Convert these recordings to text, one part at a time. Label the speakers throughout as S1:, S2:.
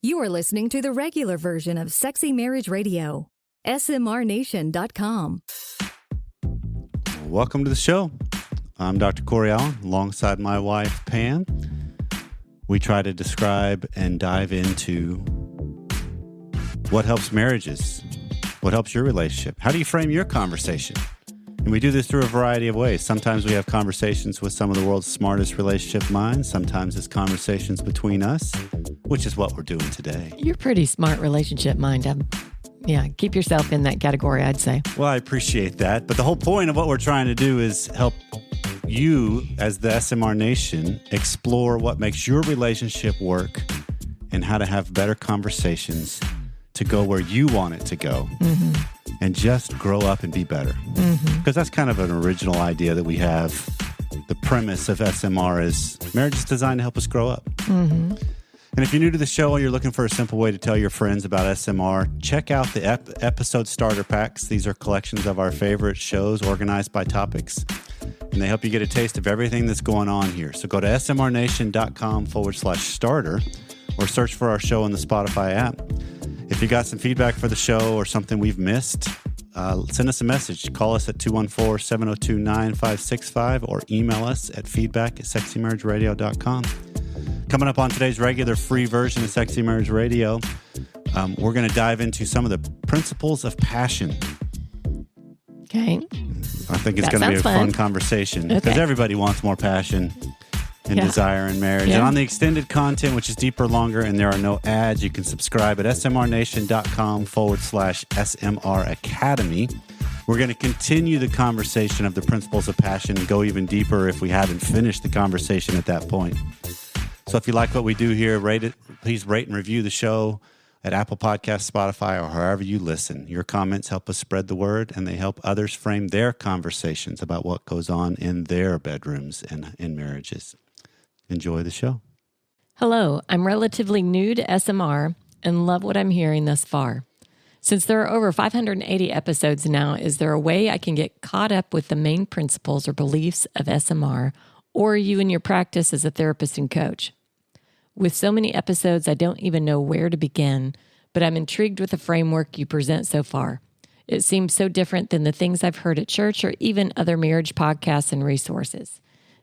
S1: You are listening to the regular version of Sexy Marriage Radio. smrnation.com.
S2: Welcome to the show. I'm Dr. Corey Allen, alongside my wife, Pam. We try to describe and dive into what helps marriages, what helps your relationship. How do you frame your conversation? And we do this through a variety of ways. Sometimes we have conversations with some of the world's smartest relationship minds. Sometimes it's conversations between us, which is what we're doing today.
S3: You're pretty smart relationship mind. Yeah, keep yourself in that category, I'd say.
S2: Well, I appreciate that. But the whole point of what we're trying to do is help you, as the SMR Nation, explore what makes your relationship work and how to have better conversations to go where you want it to go. And just grow up and be better. Because that's kind of an original idea that we have. The premise of SMR is marriage is designed to help us grow up. And if you're new to the show or you're looking for a simple way to tell your friends about SMR, check out the episode starter packs. These are collections of our favorite shows organized by topics. And they help you get a taste of everything that's going on here. So go to smrnation.com/starter or search for our show in the Spotify app. If you got some feedback for the show or something we've missed, send us a message. Call us at 214-702-9565 or email us at feedback@sexymarriageradio.com. Coming up on today's regular free version of Sexy Marriage Radio, we're going to dive into some of the principles of passion.
S3: Okay.
S2: I think it's going to be a fun conversation because everybody wants more passion and desire in marriage. And on the extended content, which is deeper, longer, and there are no ads, you can subscribe at smrnation.com/SMR Academy. We're going to continue the conversation of the principles of passion and go even deeper if we haven't finished the conversation at that point. So if you like what we do here, please rate and review the show at Apple Podcasts, Spotify, or wherever you listen. Your comments help us spread the word, and they help others frame their conversations about what goes on in their bedrooms and in marriages. Enjoy the show.
S3: Hello, I'm relatively new to SMR and love what I'm hearing thus far. Since there are over 580 episodes now, is there a way I can get caught up with the main principles or beliefs of SMR, or you in your practice as a therapist and coach? With so many episodes, I don't even know where to begin, but I'm intrigued with the framework you present so far. It seems so different than the things I've heard at church or even other marriage podcasts and resources.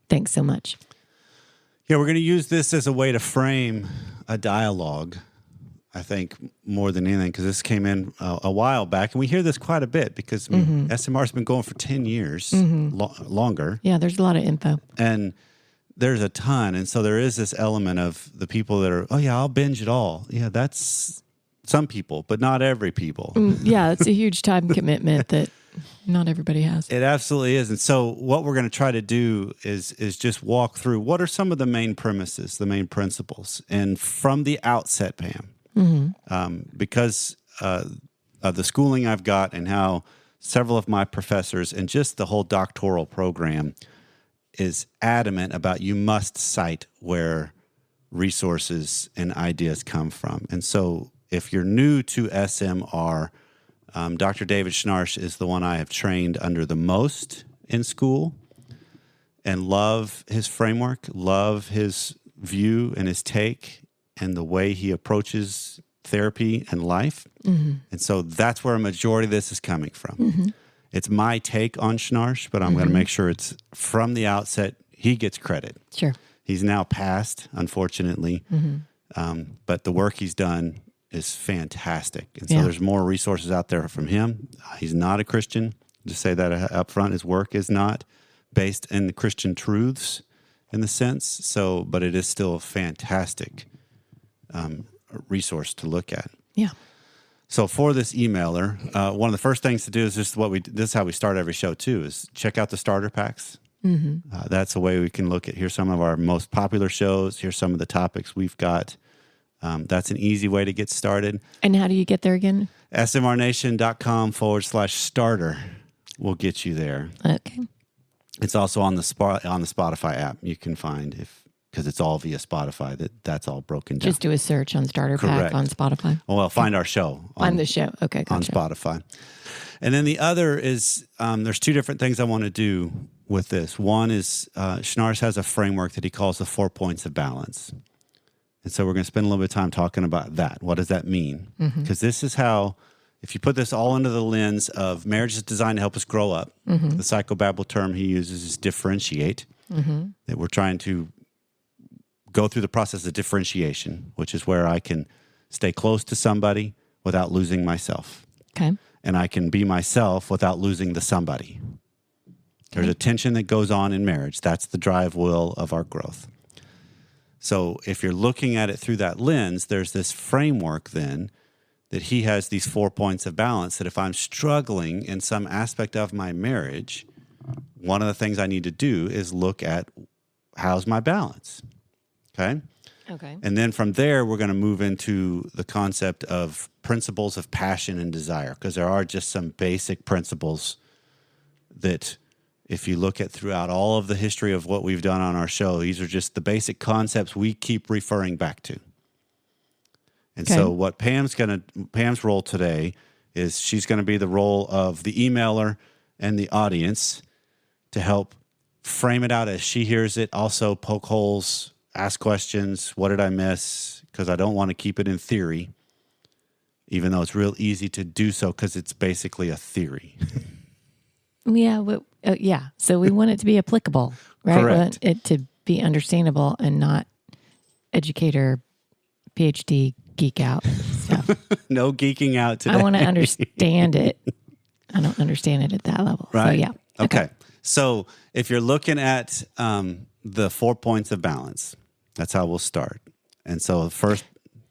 S3: Thanks so much.
S2: Yeah, we're going to use this as a way to frame a dialogue, I think, more than anything, because this came in a while back. And we hear this quite a bit because SMR's been going for 10 years, longer.
S3: Yeah, there's a lot of info.
S2: And there's a ton. And so there is this element of the people that are, oh, yeah, I'll binge it all. Yeah, that's some people, but not every people.
S3: Yeah, it's a huge time commitment that not everybody has.
S2: It absolutely is. And so what we're going to try to do is just walk through what are some of the main premises, the main principles. And from the outset, Pam, because of the schooling I've got and how several of my professors and just the whole doctoral program is adamant about you must cite where resources and ideas come from. And so if you're new to SMR, Dr. David Schnarch is the one I have trained under the most in school and love his framework, love his view and his take and the way he approaches therapy and life. And so that's where a majority of this is coming from. It's my take on Schnarch, but I'm going to make sure it's from the outset, he gets credit.
S3: Sure.
S2: He's now passed, unfortunately, but the work he's done is fantastic. And so there's more resources out there from him. He's not a Christian. Just say that up front. His work is not based in the Christian truths in the sense. So, but it is still a fantastic resource to look at.
S3: Yeah.
S2: So for this emailer, one of the first things to do is this is how we start every show too, is check out the starter packs. That's a way we can look at, here's some of our most popular shows. Here's some of the topics we've got. That's an easy way to get started.
S3: And how do you get there again?
S2: smrnation.com/starter will get you there.
S3: Okay.
S2: It's also on the Spotify app. You can find because it's all via Spotify. That's all broken down.
S3: Just do a search on Starter Pack on Spotify.
S2: Well, find our show.
S3: Find the show. Okay, gotcha.
S2: On Spotify. And then the other is there's two different things I want to do with this. One is Schnarch has a framework that he calls the 4 points of balance. And so we're going to spend a little bit of time talking about that. What does that mean? Because this is how, if you put this all under the lens of marriage is designed to help us grow up, the psychobabble term he uses is differentiate, that we're trying to go through the process of differentiation, which is where I can stay close to somebody without losing myself.
S3: Okay.
S2: And I can be myself without losing the somebody. There's a tension that goes on in marriage. That's the drive wheel of our growth. So if you're looking at it through that lens, there's this framework then that he has these 4 points of balance that if I'm struggling in some aspect of my marriage, one of the things I need to do is look at how's my balance, okay?
S3: Okay.
S2: And then from there, we're going to move into the concept of principles of passion and desire, because there are just some basic principles that if you look at throughout all of the history of what we've done on our show, these are just the basic concepts we keep referring back to. And so what Pam's role today is she's going to be the role of the emailer and the audience to help frame it out as she hears it, also poke holes, ask questions. What did I miss? Because I don't want to keep it in theory, even though it's real easy to do so because it's basically a theory.
S3: Yeah. So we want it to be applicable, right?
S2: Correct.
S3: We want it to be understandable and not educator, PhD, geek out stuff.
S2: No geeking out today.
S3: I want to understand it. I don't understand it at that level.
S2: Right.
S3: So, yeah.
S2: Okay. So if you're looking at the 4 points of balance, that's how we'll start. And so first...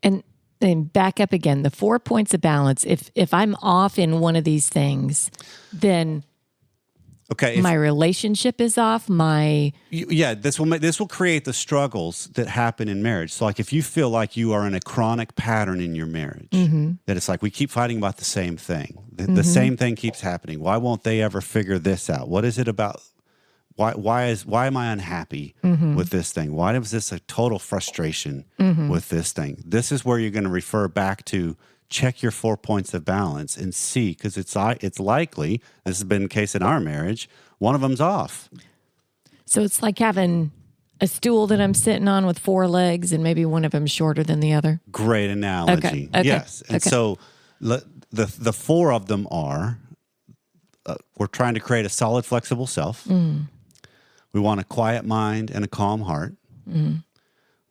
S3: And then back up again, the 4 points of balance. If I'm off in one of these things, then...
S2: Okay,
S3: my relationship is off.
S2: This will create the struggles that happen in marriage. So, like, if you feel like you are in a chronic pattern in your marriage, that it's like we keep fighting about the same thing. The same thing keeps happening. Why won't they ever figure this out? What is it about? Why am I unhappy with this thing? Why was this a total frustration with this thing? This is where you're going to refer back to. Check your 4 points of balance and see, because it's likely, this has been the case in our marriage, one of them's off.
S3: So it's like having a stool that I'm sitting on with 4 legs and maybe one of them's shorter than the other.
S2: Great analogy.
S3: Okay.
S2: Yes. And so the 4 of them are, we're trying to create a solid, flexible self. We want a quiet mind and a calm heart.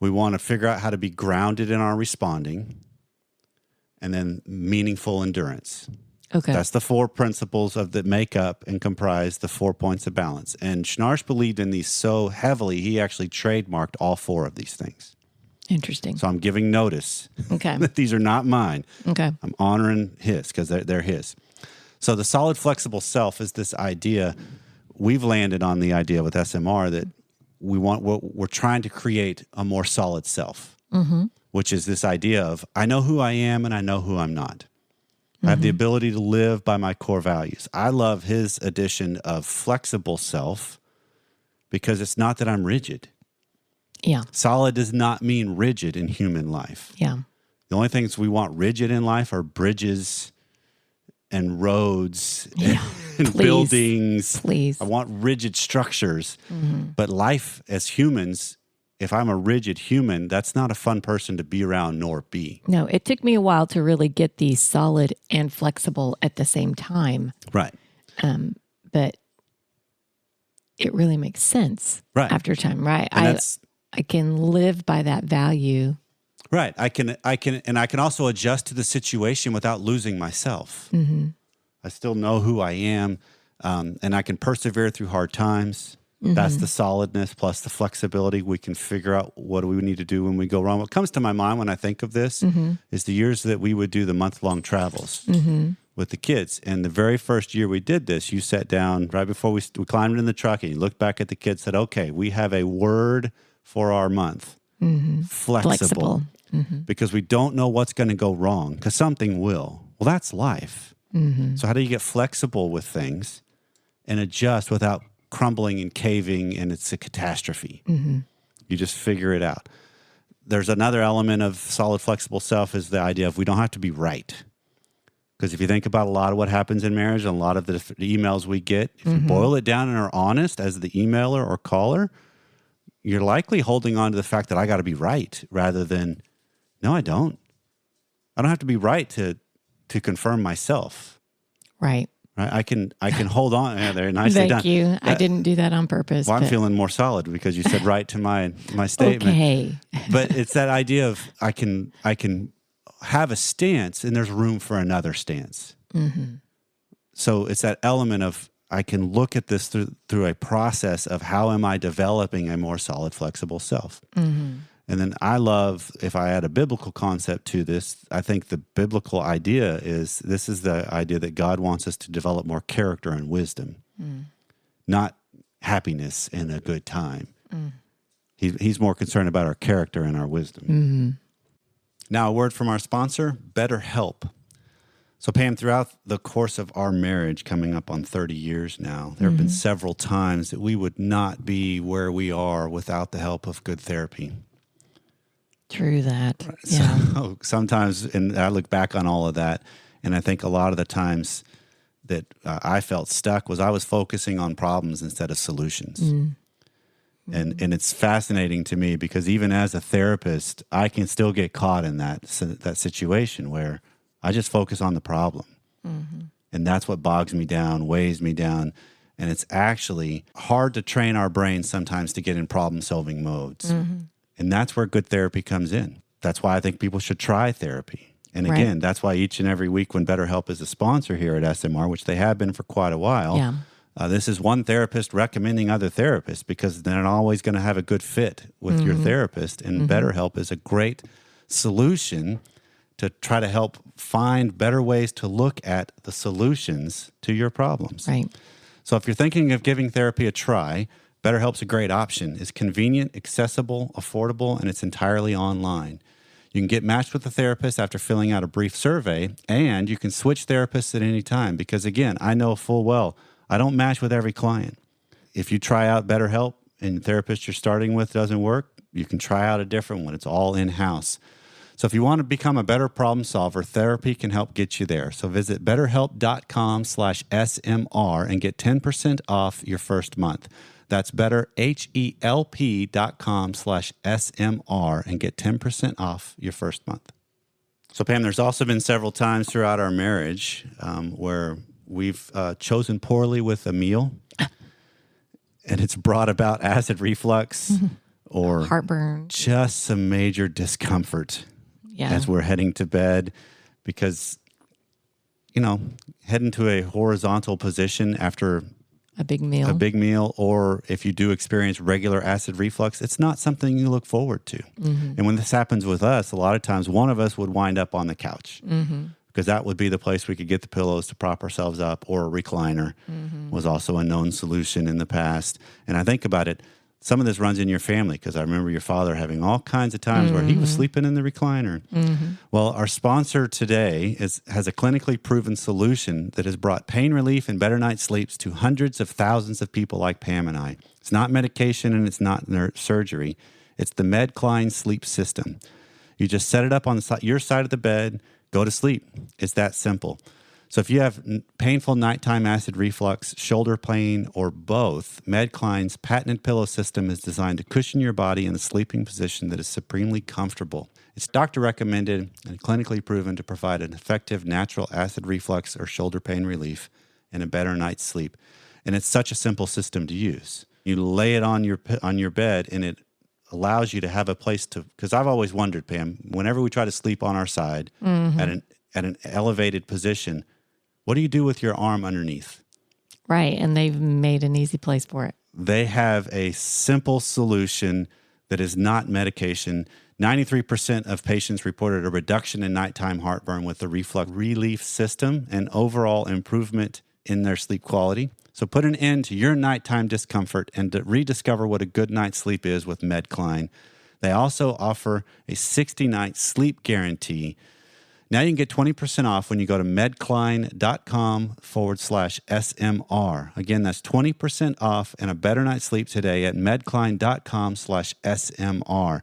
S2: We want to figure out how to be grounded in our responding. And then meaningful endurance.
S3: Okay.
S2: That's the 4 principles that make up and comprise the 4 points of balance. And Schnarch believed in these so heavily, he actually trademarked all 4 of these things.
S3: Interesting.
S2: So I'm giving notice
S3: Okay.
S2: that these are not mine.
S3: Okay.
S2: I'm honoring his because they're his. So the solid, flexible self is this idea. We've landed on the idea with SMR that we're trying to create a more solid self. Which is this idea of, I know who I am and I know who I'm not. I have the ability to live by my core values. I love his addition of flexible self because it's not that I'm rigid.
S3: Yeah.
S2: Solid does not mean rigid in human life.
S3: Yeah.
S2: The only things we want rigid in life are bridges and roads and buildings.
S3: Please.
S2: I want rigid structures. But life as humans, if I'm a rigid human, that's not a fun person to be around nor be.
S3: No, it took me a while to really get these solid and flexible at the same time.
S2: Right.
S3: But it really makes sense after time, right? I can live by that value.
S2: Right. I can also adjust to the situation without losing myself. I still know who I am, and I can persevere through hard times. That's the solidness plus the flexibility. We can figure out what do we need to do when we go wrong. What comes to my mind when I think of this is the years that we would do the month-long travels with the kids. And the very first year we did this, you sat down right before we climbed in the truck and you looked back at the kids and said, okay, we have a word for our month. Flexible. Because we don't know what's going to go wrong because something will. Well, that's life. So how do you get flexible with things and adjust without crumbling and caving and it's a catastrophe? You just figure it out. There's another element of solid, flexible self is the idea of we don't have to be right. Because if you think about a lot of what happens in marriage and a lot of the emails we get, if you boil it down and are honest as the emailer or caller, you're likely holding on to the fact that I got to be right rather than, no, I don't. I don't have to be right to confirm myself.
S3: Right.
S2: Right? I can hold on. Yeah, there, nicely done.
S3: Thank you. I didn't do that on purpose.
S2: Well, I'm
S3: but-
S2: feeling more solid because you said right to my statement.
S3: Okay.
S2: But it's that idea of I can have a stance and there's room for another stance.
S3: Mm-hmm.
S2: So it's that element of I can look at this through a process of how am I developing a more solid, flexible self.
S3: Mm-hmm.
S2: And then I love, if I add a biblical concept to this, I think the biblical idea is this is the idea that God wants us to develop more character and wisdom, not happiness and a good time. He's more concerned about our character and our wisdom.
S3: Mm-hmm.
S2: Now, a word from our sponsor, BetterHelp. So, Pam, throughout the course of our marriage, coming up on 30 years now, there have been several times that we would not be where we are without the help of good therapy.
S3: True that. Yeah.
S2: So sometimes, and I look back on all of that, and I think a lot of the times that I felt stuck was I was focusing on problems instead of solutions. And it's fascinating to me because even as a therapist, I can still get caught in that situation where I just focus on the problem. And that's what bogs me down, weighs me down. And it's actually hard to train our brains sometimes to get in problem-solving modes. And that's where good therapy comes in. That's why I think people should try therapy. And again, that's why each and every week when BetterHelp is a sponsor here at SMR, which they have been for quite a while, this is one therapist recommending other therapists because they're not always going to have a good fit with your therapist. And BetterHelp is a great solution to try to help find better ways to look at the solutions to your problems.
S3: Right.
S2: So if you're thinking of giving therapy a try, BetterHelp's a great option. It's convenient, accessible, affordable, and it's entirely online. You can get matched with a therapist after filling out a brief survey, and you can switch therapists at any time because, again, I know full well I don't match with every client. If you try out BetterHelp and the therapist you're starting with doesn't work, you can try out a different one. It's all in-house. So if you want to become a better problem solver, therapy can help get you there. So visit betterhelp.com/SMR and get 10% off your first month. That's betterhelp.com/SMR and get 10% off your first month. So Pam, there's also been several times throughout our marriage where we've chosen poorly with a meal and it's brought about acid reflux or
S3: Heartburn.
S2: just some major discomfort as we're heading to bed because, heading to a horizontal position after
S3: A big meal.
S2: or if you do experience regular acid reflux, it's not something you look forward to. And when this happens with us, a lot of times one of us would wind up on the couch because that would be the place we could get the pillows to prop ourselves up, or a recliner was also a known solution in the past. And I think about it, some of this runs in your family because I remember your father having all kinds of times where he was sleeping in the recliner. Well, our sponsor today has a clinically proven solution that has brought pain relief and better night's sleeps to hundreds of thousands of people like Pam and I. It's not medication and it's not surgery. It's the MedCline sleep system. You just set it up on your side of the bed, go to sleep. It's that simple. So if you have painful nighttime acid reflux, shoulder pain, or both, MedCline's patented pillow system is designed to cushion your body in a sleeping position that is supremely comfortable. It's doctor recommended and clinically proven to provide an effective natural acid reflux or shoulder pain relief and a better night's sleep. And it's such a simple system to use. You lay it on your bed and it allows you to have a place to, because I've always wondered, Pam, whenever we try to sleep on our side at an elevated position, what do you do with your arm underneath?
S3: Right. And they've made an easy place for it.
S2: They have a simple solution that is not medication. 93% of patients reported a reduction in nighttime heartburn with the reflux relief system and overall improvement in their sleep quality. So put an end to your nighttime discomfort and rediscover what a good night's sleep is with MedCline. They also offer a 60-night sleep guarantee. Now you can get 20% off when you go to medcline.com/SMR. Again, that's 20% off and a better night's sleep today at medcline.com/SMR.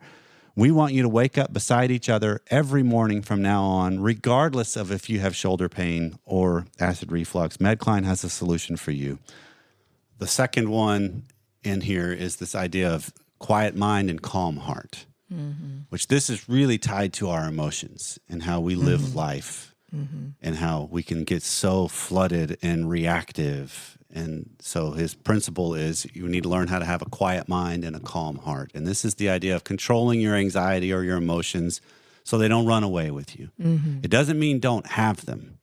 S2: We want you to wake up beside each other every morning from now on, regardless of if you have shoulder pain or acid reflux. MedCline has a solution for you. The second one in here is this idea of quiet mind and calm heart, which this is really tied to our emotions and how we live life and how we can get so flooded and reactive. And so his principle is you need to learn how to have a quiet mind and a calm heart. And this is the idea of controlling your anxiety or your emotions so they don't run away with you. It doesn't mean don't have them.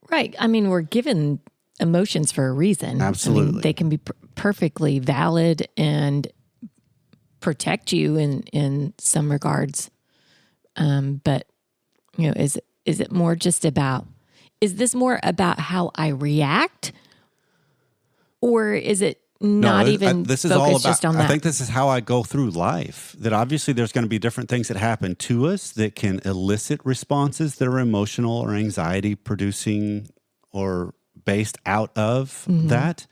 S3: Right. I mean, we're given emotions for a reason.
S2: Absolutely.
S3: I mean, they can be perfectly valid and protect you in some regards. But, is it more just about, is this more about how I react, or is it not
S2: this is all about,
S3: just on that?
S2: I think this is how I go through life, that obviously there's going to be different things that happen to us that can elicit responses that are emotional or anxiety producing or based out of that.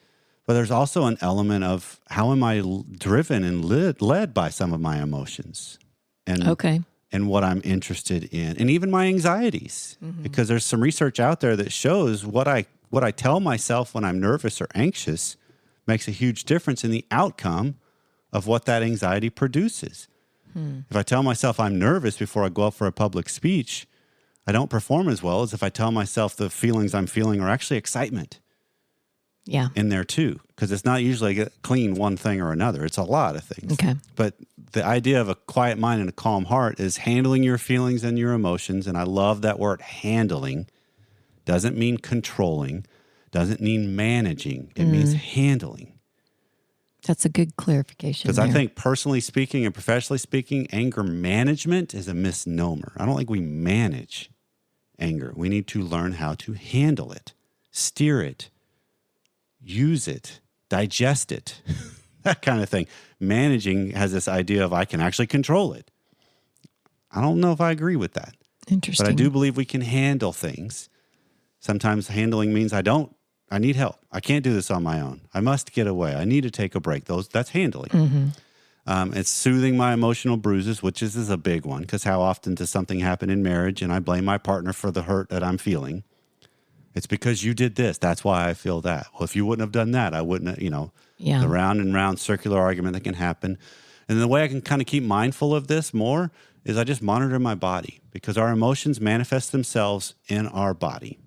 S2: But there's also an element of how am I driven and led by some of my emotions and what I'm interested in, and even my anxieties, because there's some research out there that shows what I tell myself when I'm nervous or anxious makes a huge difference in the outcome of what that anxiety produces. If I tell myself I'm nervous before I go up for a public speech, I don't perform as well as if I tell myself the feelings I'm feeling are actually excitement in there too, because it's not usually a clean one thing or another. It's a lot of things.
S3: Okay.
S2: But the idea of a quiet mind and a calm heart is handling your feelings and your emotions. And I love that word handling. Doesn't mean controlling, doesn't mean managing. It means handling.
S3: That's a good clarification.
S2: Because I think personally speaking and professionally speaking, anger management is a misnomer. I don't think we manage anger. We need to learn how to handle it, steer it, use it, digest it, that kind of thing. Managing has this idea of I can actually control it. I don't know if I agree with that.
S3: Interesting.
S2: But I do believe we can handle things. Sometimes handling means I need help. I can't do this on my own. I must get away. I need to take a break. That's handling. It's soothing my emotional bruises, which is a big one, because how often does something happen in marriage and I blame my partner for the hurt that I'm feeling? It's because you did this. That's why I feel that. Well, if you wouldn't have done that, I wouldn't have, the round and round circular argument that can happen. And the way I can kind of keep mindful of this more is I just monitor my body, because our emotions manifest themselves in our body.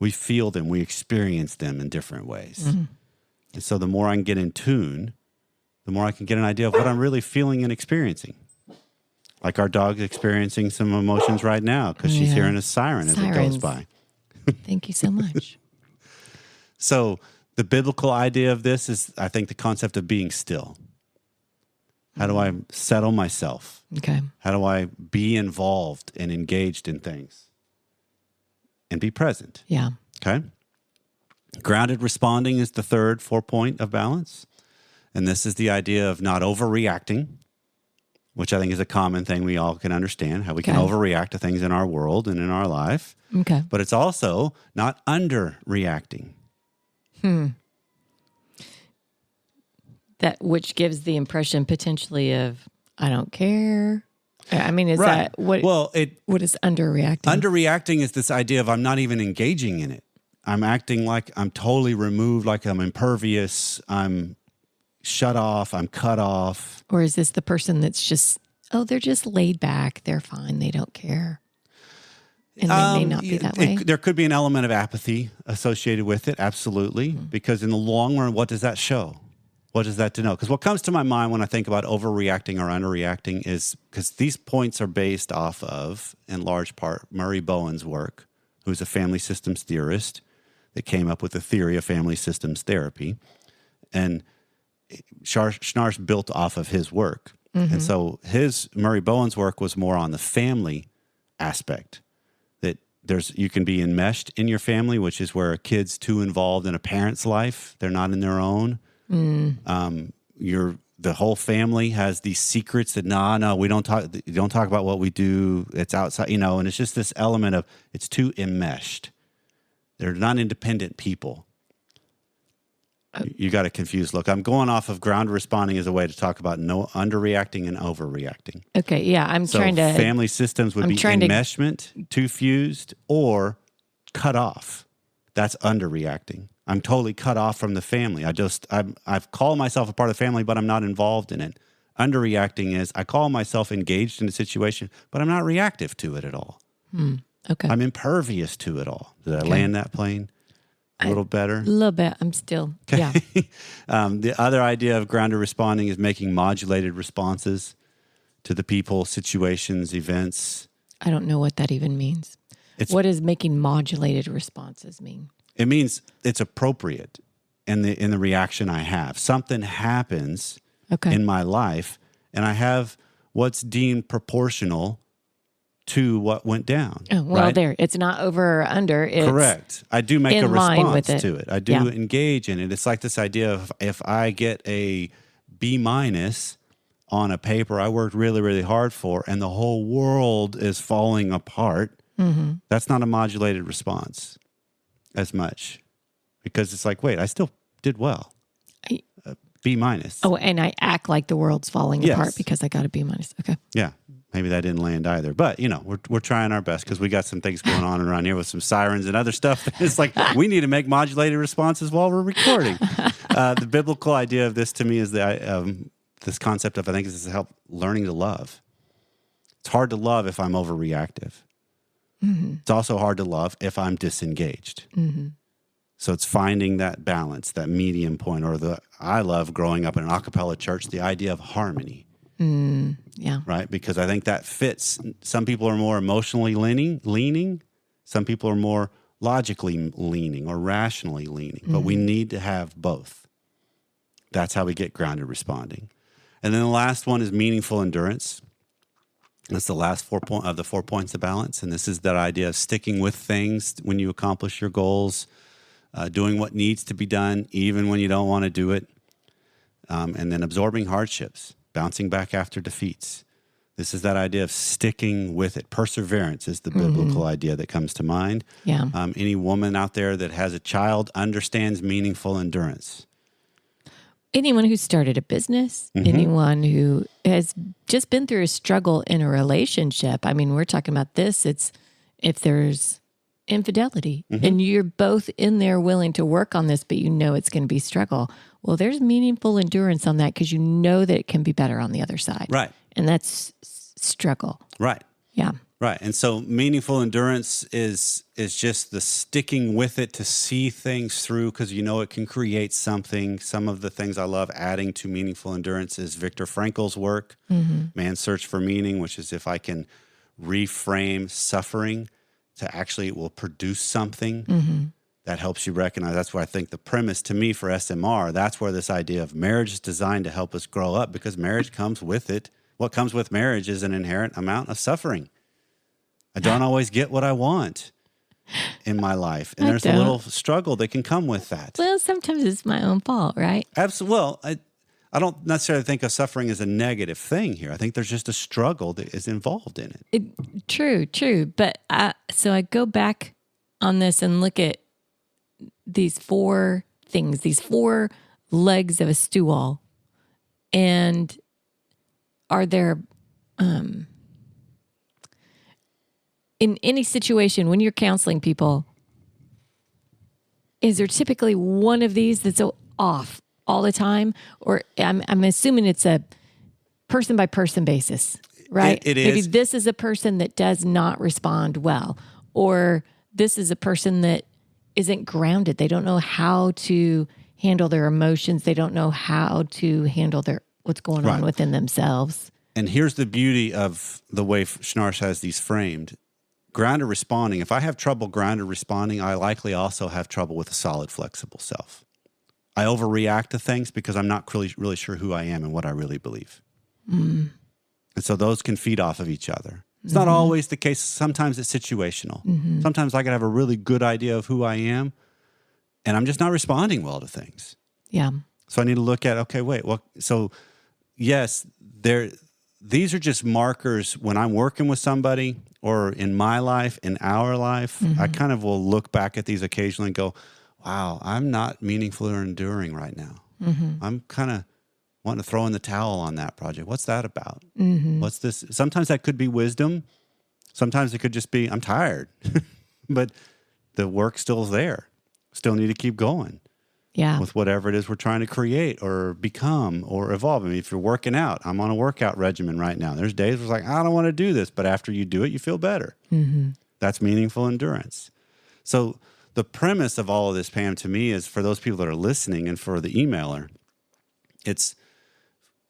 S2: We feel them, we experience them in different ways. And so the more I can get in tune, the more I can get an idea of what I'm really feeling and experiencing. Like our dog's experiencing some emotions right now because she's hearing a siren as it goes by.
S3: Thank you so much.
S2: So the biblical idea of this is, I think, the concept of being still. How do I settle myself?
S3: Okay.
S2: How do I be involved and engaged in things? And be present.
S3: Yeah.
S2: Okay. Grounded responding is the third 4-point of balance. And this is the idea of not overreacting, which I think is a common thing we all can understand, how we can overreact to things in our world and in our life.
S3: Okay.
S2: But it's also not underreacting.
S3: That which gives the impression potentially of I don't care. I mean, is that what?
S2: Well,
S3: what is underreacting?
S2: Underreacting is this idea of I'm not even engaging in it. I'm acting like I'm totally removed, like I'm impervious. I'm shut off. I'm cut off.
S3: Or is this the person that's just, they're just laid back. They're fine. They don't care. And they may not be that way.
S2: There could be an element of apathy associated with it. Absolutely. Because in the long run, what does that show? What does that denote? Because what comes to my mind when I think about overreacting or underreacting is, because these points are based off of, in large part, Murray Bowen's work, who's a family systems theorist that came up with the theory of family systems therapy. And Schnarch built off of his work. And so Murray Bowen's work was more on the family aspect. That you can be enmeshed in your family, which is where a kid's too involved in a parent's life. They're not in their own. The whole family has these secrets that no, we don't talk. You don't talk about what we do. It's outside, and it's just this element of it's too enmeshed. They're not independent people. You got a confused look. I'm going off of ground responding as a way to talk about no underreacting and overreacting.
S3: Okay, yeah, I'm trying to.
S2: Family systems would be enmeshment, too fused, or cut off, that's underreacting. I'm totally cut off from the family. I've called myself a part of the family, but I'm not involved in it. Underreacting is I call myself engaged in a situation, but I'm not reactive to it at all.
S3: Okay.
S2: I'm impervious to it all. Did I land that plane a little better?
S3: A little bit. I'm still, yeah.
S2: The other idea of grounded responding is making modulated responses to the people, situations, events.
S3: I don't know what that even means. What does making modulated responses mean?
S2: It means it's appropriate in the reaction I have. Something happens in my life, and I have what's deemed proportional to what went down.
S3: Oh, well,
S2: right?
S3: there. It's not over or under. It's
S2: correct. I do make a response to it. I do
S3: Yeah.
S2: engage in it. It's like this idea of if I get a B- on a paper I worked really, really hard for, and the whole world is falling apart, that's not a modulated response as much, because it's like, wait, I still did well. B-.
S3: Oh, and I act like the world's falling
S2: Yes.
S3: apart because I got a B-. Okay.
S2: Yeah, maybe that didn't land either. But, we're trying our best because we got some things going on around here with some sirens and other stuff. It's like we need to make modulated responses while we're recording. The biblical idea of this to me is this concept of, I think, is help learning to love. It's hard to love if I'm overreactive. It's also hard to love if I'm disengaged. So it's finding that balance, that medium point, I love growing up in an a cappella church, the idea of harmony.
S3: Yeah.
S2: Right? Because I think that fits. Some people are more emotionally leaning. Some people are more logically leaning or rationally leaning. But we need to have both. That's how we get grounded responding. And then the last one is meaningful endurance. That's the last 4 of the 4 points of balance. And this is that idea of sticking with things when you accomplish your goals, doing what needs to be done, even when you don't want to do it, and then absorbing hardships, bouncing back after defeats. This is that idea of sticking with it. Perseverance is the biblical idea that comes to mind.
S3: Yeah.
S2: Any woman out there that has a child understands meaningful endurance.
S3: Anyone who started a business, anyone who has just been through a struggle in a relationship. I mean, we're talking about this. It's if there's infidelity and you're both in there willing to work on this, but you know it's going to be struggle. Well, there's meaningful endurance on that because you know that it can be better on the other side.
S2: Right.
S3: And that's struggle.
S2: Right.
S3: Yeah.
S2: Right. And so meaningful endurance is just the sticking with it to see things through because it can create something. Some of the things I love adding to meaningful endurance is Viktor Frankl's work, Man's Search for Meaning, which is if I can reframe suffering to actually it will produce something that helps you recognize. That's where I think the premise to me for SMR, that's where this idea of marriage is designed to help us grow up because marriage comes with it. What comes with marriage is an inherent amount of suffering. I don't always get what I want in my life. And there's a little struggle that can come with that.
S3: Well, sometimes it's my own fault, right?
S2: Absolutely. Well, I don't necessarily think of suffering as a negative thing here. I think there's just a struggle that is involved in it.
S3: True. But so I go back on this and look at these 4 things, these 4 legs of a stool. And are there... in any situation, when you're counseling people, is there typically one of these that's off all the time? Or I'm assuming it's a person by person basis, right?
S2: It is.
S3: Maybe this is a person that does not respond well, or this is a person that isn't grounded. They don't know how to handle their emotions. They don't know how to handle what's going on within themselves.
S2: And here's the beauty of the way Schnarch has these framed. Grounded responding, if I have trouble grounded responding, I likely also have trouble with a solid, flexible self. I overreact to things because I'm not really sure who I am and what I really believe. And so those can feed off of each other. It's not always the case. Sometimes it's situational. Sometimes I can have a really good idea of who I am, and I'm just not responding well to things.
S3: Yeah.
S2: So I need to look at, okay, wait, so yes, these are just markers when I'm working with somebody or in my life, in our life, I kind of will look back at these occasionally and go, wow, I'm not meaningful or enduring right now. I'm kind of wanting to throw in the towel on that project. What's that about? What's this? Sometimes that could be wisdom. Sometimes it could just be, I'm tired, but the work still is there. still need to keep going
S3: Yeah.
S2: with whatever it is we're trying to create or become or evolve. I mean, if you're working out, I'm on a workout regimen right now. There's days where it's like, I don't want to do this, but after you do it, you feel better.
S3: Mm-hmm.
S2: That's meaningful endurance. So the premise of all of this, Pam, to me is for those people that are listening and for the emailer, it's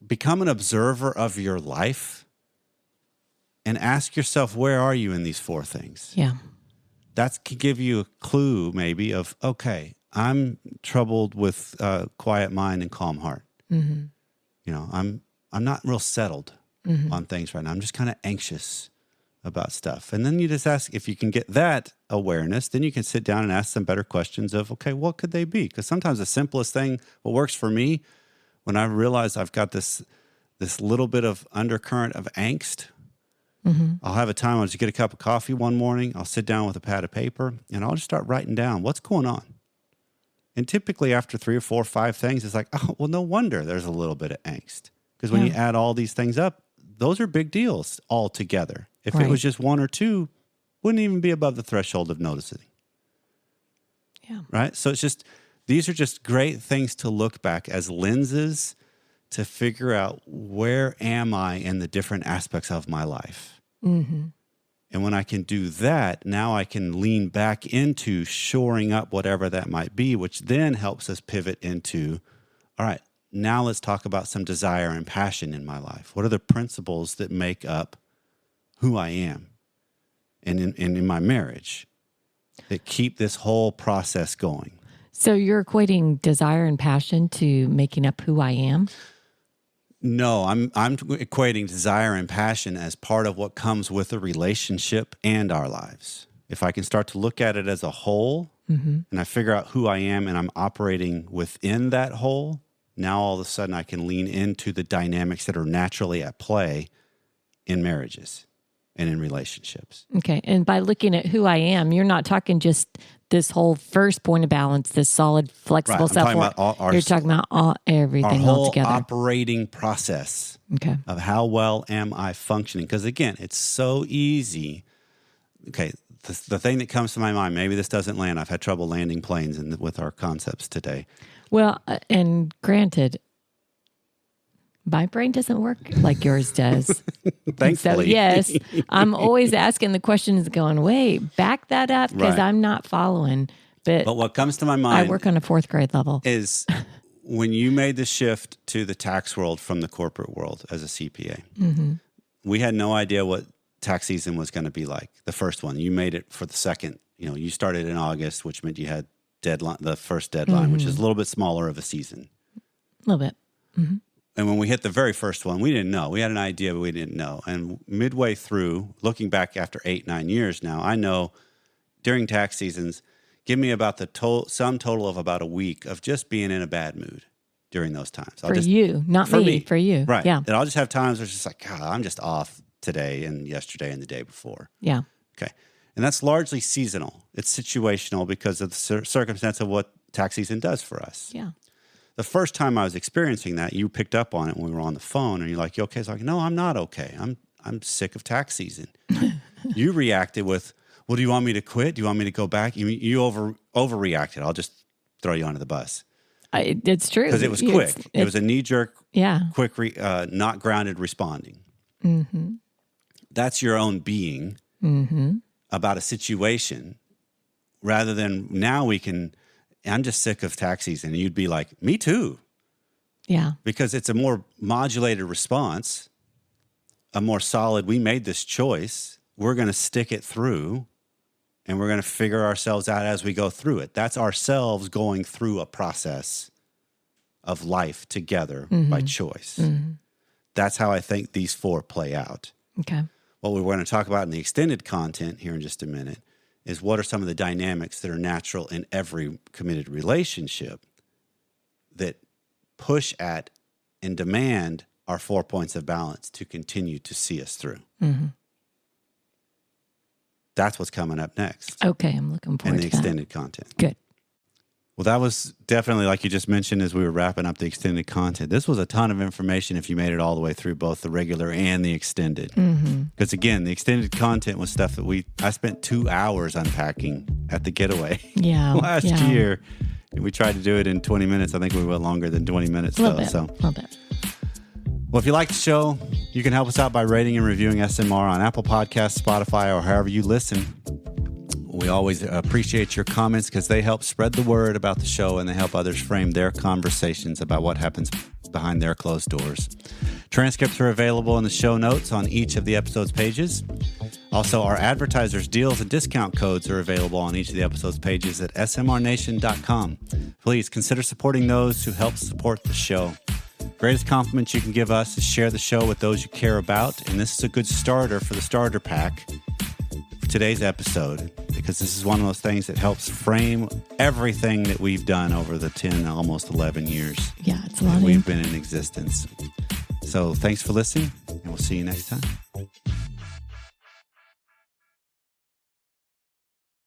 S2: become an observer of your life and ask yourself, where are you in these four things?
S3: Yeah.
S2: That can give you a clue maybe of, okay, I'm troubled with quiet mind and calm heart.
S3: Mm-hmm.
S2: You know, I'm not real settled on things right now. I'm just kind of anxious about stuff. And then you just ask, if you can get that awareness, then you can sit down and ask some better questions of, okay, what could they be? Because sometimes the simplest thing, what works for me, when I realize I've got this little bit of undercurrent of angst, I'll have a time, I'll just get a cup of coffee one morning, I'll sit down with a pad of paper, and I'll just start writing down what's going on. And typically after 3 or 4 or 5 things, it's like, oh, well, no wonder there's a little bit of angst. Because when you add all these things up, those are big deals all together. If it was just 1 or 2, wouldn't even be above the threshold of noticing.
S3: Yeah.
S2: Right? So it's just, these are just great things to look back as lenses to figure out, where am I in the different aspects of my life?
S3: Mm-hmm.
S2: And when I can do that, now I can lean back into shoring up whatever that might be, which then helps us pivot into, all right, now let's talk about some desire and passion in my life. What are the principles that make up who I am and in my marriage that keep this whole process going?
S3: So you're equating desire and passion to making up who I am?
S2: No, I'm equating desire and passion as part of what comes with a relationship and our lives. If I can start to look at it as a whole, and I figure out who I am and I'm operating within that whole, now all of a sudden I can lean into the dynamics that are naturally at play in marriages and in relationships.
S3: Okay. And by looking at who I am, you're not talking just this whole first point of balance, this solid, flexible
S2: Right. I'm talking
S3: self.
S2: about
S3: You're talking about everything
S2: our whole
S3: altogether.
S2: operating process
S3: Okay.
S2: of how well am I functioning? Because again, it's so easy. Okay, the thing that comes to my mind, maybe this doesn't land. I've had trouble landing planes with our concepts today.
S3: Well, and granted, my brain doesn't work like yours does.
S2: Thankfully.
S3: So, yes, I'm always asking the questions going, wait, back that up because
S2: Right.
S3: I'm not following. But
S2: what comes to my
S3: I
S2: mind
S3: work on a 4th grade level.
S2: is when you made the shift to the tax world from the corporate world as a CPA, we had no idea what tax season was going to be like. The first one, you made it for the second. You know, you started in August, which meant you had the first deadline, which is a little bit smaller of a season.
S3: A little bit.
S2: And when we hit the very first one, we didn't know. We had an idea, but we didn't know. And midway through, looking back after 8, 9 years now, I know during tax seasons, give me about the sum total of about a week of just being in a bad mood during those times.
S3: For you, not me, for you.
S2: Right.
S3: Yeah.
S2: And I'll just have times where it's just like, God, I'm just off today and yesterday and the day before.
S3: Yeah.
S2: Okay. And that's largely seasonal. It's situational because of the circumstance of what tax season does for us.
S3: Yeah.
S2: The first time I was experiencing that, you picked up on it when we were on the phone, and you're like, "You okay?" It's like, "No, I'm not okay. I'm sick of tax season." You reacted with, "Well, do you want me to quit? Do you want me to go back?" You overreacted. I'll just throw you under the bus
S3: It's true.
S2: because it was quick. It was a knee jerk, quick, not grounded responding. That's your own being about a situation, rather than now we can. I'm just sick of tax season. And you'd be like, me too.
S3: Yeah.
S2: Because it's a more modulated response, a more solid, we made this choice. We're going to stick it through and we're going to figure ourselves out as we go through it. That's ourselves going through a process of life together by choice. That's how I think these 4 play out.
S3: Okay.
S2: What we're going to talk about in the extended content here in just a minute is what are some of the dynamics that are natural in every committed relationship that push at and demand our 4 points of balance to continue to see us through. That's what's coming up next
S3: Okay. I'm looking
S2: in
S3: forward
S2: the
S3: to that.
S2: extended content.
S3: Good.
S2: Well, that was definitely, like you just mentioned as we were wrapping up the extended content, this was a ton of information if you made it all the way through both the regular and the extended. Because again, the extended content was stuff that I spent 2 hours unpacking at the getaway
S3: last
S2: year. We tried to do it in 20 minutes. I think we went longer than 20 minutes,
S3: a little bit.
S2: Well, if you like the show, you can help us out by rating and reviewing SMR on Apple Podcasts, Spotify, or however you listen. We always appreciate your comments because they help spread the word about the show and they help others frame their conversations about what happens behind their closed doors. Transcripts are available in the show notes on each of the episode's pages. Also, our advertisers' deals and discount codes are available on each of the episode's pages at smrnation.com. Please consider supporting those who help support the show. Greatest compliment you can give us is share the show with those you care about, and this is a good starter for the starter pack for today's episode, because this is one of those things that helps frame everything that we've done over the 10, almost 11 years.
S3: Yeah, it's a lot.
S2: We've been in existence. So thanks for listening, and we'll see you next time.